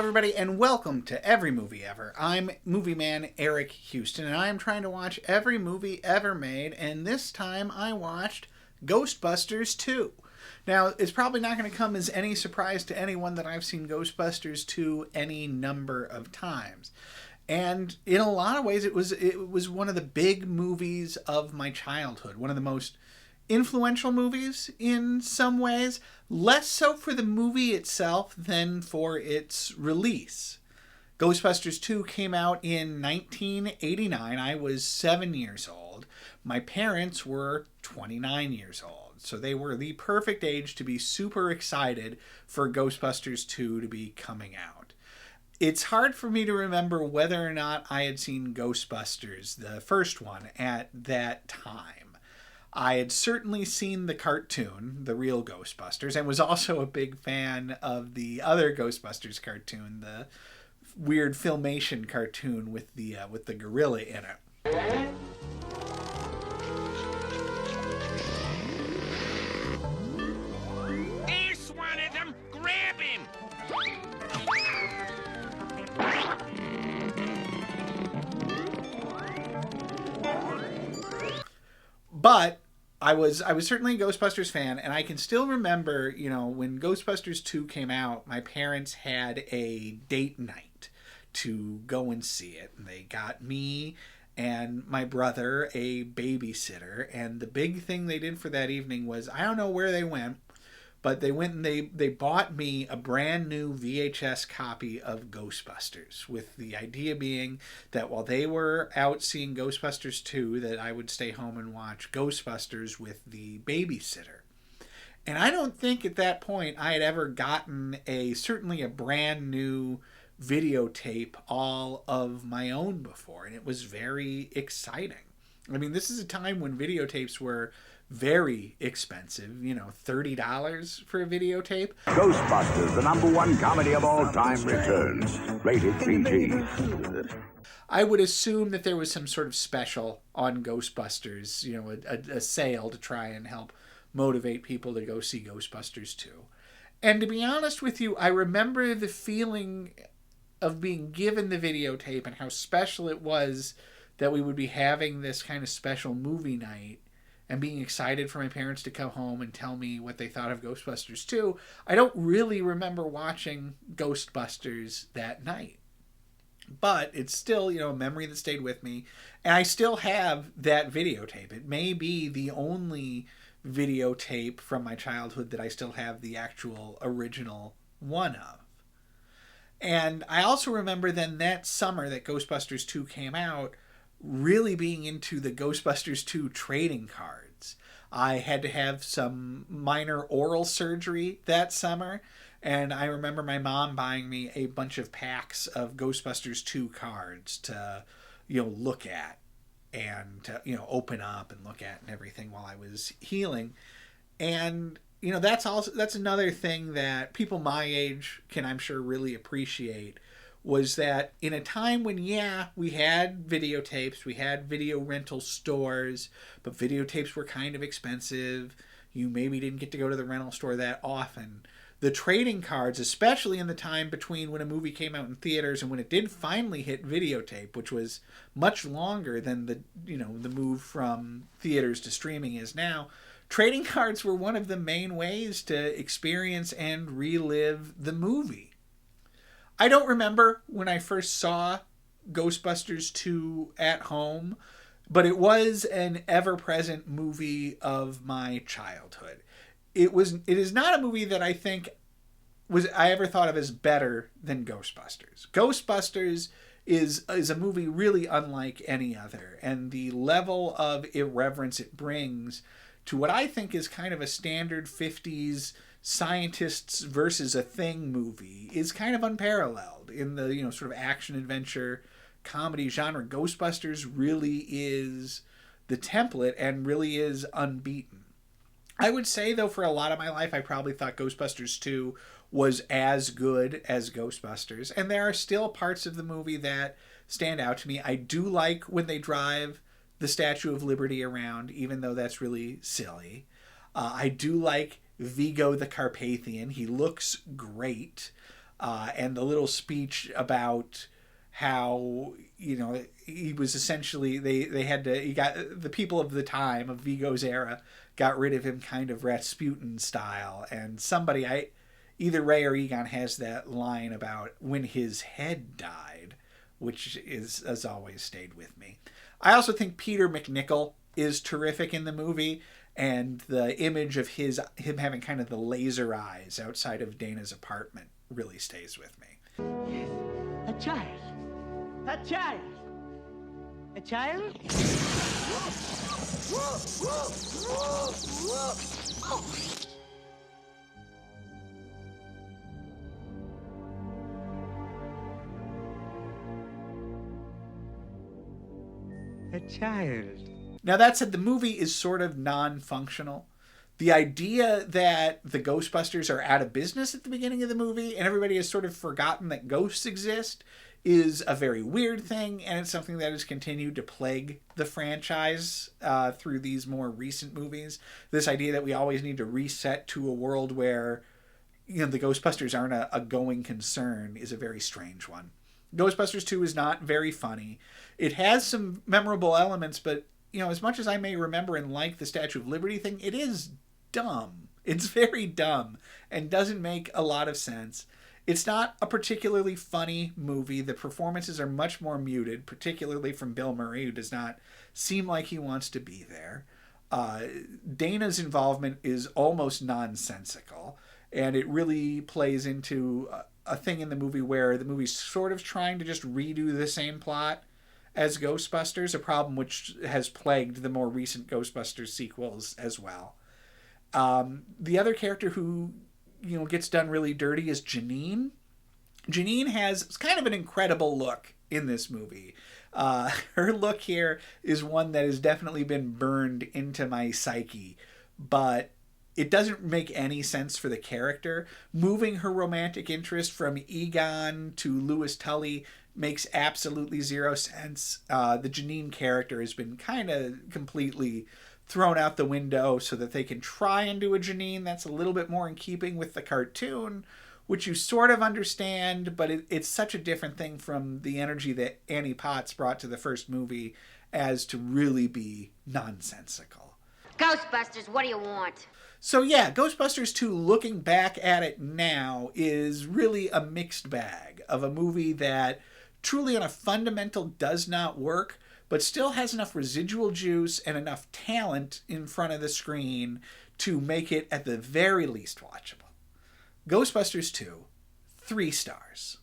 everybody, and welcome to Every Movie Ever. I'm movie man Eric Houston, and I am trying to watch every movie ever made, and this time I watched Ghostbusters 2. Now, it's probably not going to come as any surprise to anyone that I've seen Ghostbusters 2 any number of times. And in a lot of ways, it was one of the big movies of my childhood, one of the most influential movies in some ways, less so for the movie itself than for its release. Ghostbusters 2 came out in 1989. I was 7 years old. My parents were 29 years old. So they were the perfect age to be super excited for Ghostbusters 2 to be coming out. It's hard for me to remember whether or not I had seen Ghostbusters, the first one, at that time. I had certainly seen the cartoon, the real Ghostbusters, and was also a big fan of the other Ghostbusters cartoon, the weird Filmation cartoon with the gorilla in it. There's one of them! Grab him! But I was certainly a Ghostbusters fan, and I can still remember, when Ghostbusters 2 came out, my parents had a date night to go and see it. And they got me and my brother a babysitter, and the big thing they did for that evening was, I don't know where they went, but they went and they bought me a brand new VHS copy of Ghostbusters, with the idea being that while they were out seeing Ghostbusters 2, that I would stay home and watch Ghostbusters with the babysitter. And I don't think at that point I had ever gotten certainly a brand new videotape all of my own before, and it was very exciting. I mean, this is a time when videotapes were very expensive, $30 for a videotape. Ghostbusters, the #1 comedy of all time, returns. Rated PG. I would assume that there was some sort of special on Ghostbusters, a sale to try and help motivate people to go see Ghostbusters 2. And to be honest with you, I remember the feeling of being given the videotape and how special it was that we would be having this kind of special movie night, and being excited for my parents to come home and tell me what they thought of Ghostbusters 2. I don't really remember watching Ghostbusters that night. But it's still, a memory that stayed with me. And I still have that videotape. It may be the only videotape from my childhood that I still have the actual original one of. And I also remember then that summer that Ghostbusters 2 came out, really being into the Ghostbusters 2 trading cards. I had to have some minor oral surgery that summer, and I remember my mom buying me a bunch of packs of Ghostbusters 2 cards to, look at and to, open up and look at and everything while I was healing. And that's another thing that people my age can, I'm sure, really appreciate, was that in a time when, we had videotapes, we had video rental stores, but videotapes were kind of expensive. You maybe didn't get to go to the rental store that often. The trading cards, especially in the time between when a movie came out in theaters and when it did finally hit videotape, which was much longer than the move from theaters to streaming is now, trading cards were one of the main ways to experience and relive the movie. I don't remember when I first saw Ghostbusters 2 at home, but it was an ever-present movie of my childhood. It is not a movie that I think I ever thought of as better than Ghostbusters. Ghostbusters is a movie really unlike any other, and the level of irreverence it brings to what I think is kind of a standard 50s scientists versus a thing movie is kind of unparalleled in the sort of action adventure comedy genre. Ghostbusters really is the template and really is unbeaten. I would say, though, for a lot of my life, I probably thought Ghostbusters 2 was as good as Ghostbusters, and there are still parts of the movie that stand out to me. I do like when they drive the Statue of Liberty around, even though that's really silly. I do like Vigo the Carpathian. He looks great. and the little speech about how, you know, he was essentially, he got, the people of the time, of Vigo's era, got rid of him kind of Rasputin style. And either Ray or Egon has that line about when his head died, which has always stayed with me. I also think Peter McNichol is terrific in the movie, and the image of him having kind of the laser eyes outside of Dana's apartment really stays with me. Yes, a child. A child. A child? A child. Now, that said, the movie is sort of non-functional. The idea that the Ghostbusters are out of business at the beginning of the movie and everybody has sort of forgotten that ghosts exist is a very weird thing, and it's something that has continued to plague the franchise through these more recent movies. This idea that we always need to reset to a world where, you know, the Ghostbusters aren't a going concern is a very strange one. Ghostbusters 2 is not very funny. It has some memorable elements, but, you know, as much as I may remember and like the Statue of Liberty thing, it is dumb. It's very dumb and doesn't make a lot of sense. It's not a particularly funny movie. The performances are much more muted, particularly from Bill Murray, who does not seem like he wants to be there. Dana's involvement is almost nonsensical, and it really plays into a thing in the movie where the movie's sort of trying to just redo the same plot as Ghostbusters, a problem which has plagued the more recent Ghostbusters sequels as well. The other character who, you know, gets done really dirty is Janine. Janine has kind of an incredible look in this movie. Her look here is one that has definitely been burned into my psyche, but it doesn't make any sense for the character. Moving her romantic interest from Egon to Louis Tully makes absolutely zero sense. The Janine character has been kind of completely thrown out the window so that they can try and do a Janine that's a little bit more in keeping with the cartoon, which you sort of understand, but it's such a different thing from the energy that Annie Potts brought to the first movie as to really be nonsensical. Ghostbusters, what do you want? So yeah, Ghostbusters 2, looking back at it now, is really a mixed bag of a movie that truly on a fundamental does not work, but still has enough residual juice and enough talent in front of the screen to make it at the very least watchable. Ghostbusters 2, 3 stars.